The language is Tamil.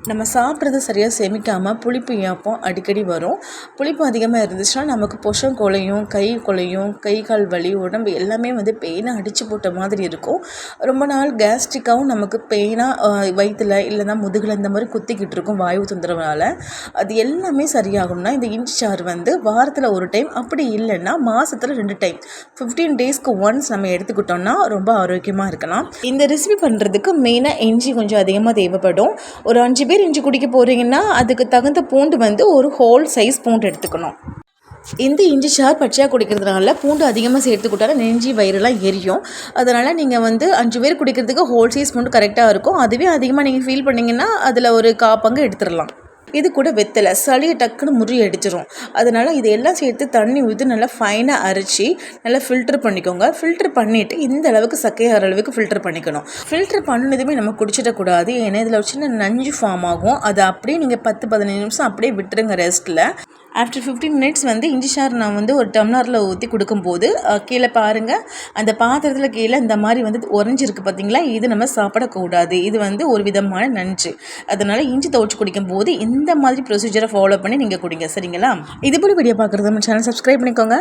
நம்ம சாப்பிட்றது சரியாக செமிக்காமல் புளிப்பு ஏப்பம் அடிக்கடி வரும். புளிப்பு அதிகமாக இருந்துச்சுன்னா நமக்கு பொஷம் குலையும், கை கால் வலி, உடம்பு எல்லாமே பெயினாக அடித்து போட்ட மாதிரி இருக்கும். ரொம்ப நாள் கேஸ்ட்ரிக்காகவும் நமக்கு பெயினாக வயிற்றில் இல்லைனா முதுகில் இந்த மாதிரி குத்திக்கிட்டு இருக்கும் வாயு தொந்தரவுனால. அது எல்லாமே சரியாகணும்னா இந்த இஞ்சி சாறு வாரத்தில் ஒரு டைம், அப்படி இல்லைன்னா மாதத்தில் 2 டைம் 15 டேஸ்க்கு ஒன்ஸ் நம்ம எடுத்துக்கிட்டோம்னா ரொம்ப ஆரோக்கியமாக இருக்கலாம். இந்த ரெசிபி பண்ணுறதுக்கு மெயினாக இஞ்சி கொஞ்சம் அதிகமாக தேவைப்படும். ஒரு 5 பேர் இஞ்சி குடிக்க போகிறீங்கன்னா அதுக்கு தகுந்த பூண்டு ஒரு ஹோல் சைஸ் பூண்டு எடுத்துக்கணும். இந்த இஞ்சி சாறு பச்சையாக குடிக்கிறதுனால பூண்டு அதிகமாக சேர்த்துக்கிட்டாலும் நெஞ்சு வயிறுலாம் எரியும். அதனால் நீங்கள் 5 பேர் குடிக்கிறதுக்கு ஹோல் சைஸ் பூண்டு கரெக்டாக இருக்கும். அதுவே அதிகமாக நீங்கள் ஃபீல் பண்ணிங்கன்னா அதில் ஒரு 1/4 பங்கு எடுத்துடலாம். இது கூட வெத்தலை சளியை டக்குன்னு முறியடிச்சிடும். அதனால் இதையெல்லாம் சேர்த்து தண்ணி ஊற்றி நல்லா ஃபைனாக அரைச்சி நல்லா ஃபில்டர் பண்ணிக்கோங்க. ஃபில்டர் பண்ணிவிட்டு இந்த அளவுக்கு சக்கையாகிற அளவுக்கு ஃபில்டர் பண்ணிக்கணும். ஃபில்டர் பண்ணினதுமே நம்ம குடிச்சிடக்கூடாது. ஏன்னா இதில் ஒரு சின்ன நஞ்சு ஃபார்ம் ஆகும். அதை அப்படியே நீங்கள் 10-15 நிமிஷம் அப்படியே விட்டுருங்க ரெஸ்ட்டில். ஆஃப்டர் 15 மினிட்ஸ் இஞ்சி சாறு நான் ஒரு டம்ளரில் ஊற்றி கொடுக்கும்போது கீழே பாருங்கள், அந்த பாத்திரத்தில் கீழே இந்த மாதிரி உறைஞ்சிருக்கு பார்த்தீங்களா. இது நம்ம சாப்பிடக்கூடாது. இது ஒரு விதமான நஞ்சு. அதனால் இஞ்சி துவைச்சி குடிக்கும்போது இந்த மாதிரி ப்ரொசீஜரை ஃபாலோ பண்ணி நீங்கள் குடிங்க, சரிங்களா? இதுபோல் வீடியோ பார்க்குறது நம்ம சேனல் சப்ஸ்கிரைப் பண்ணிக்கோங்க.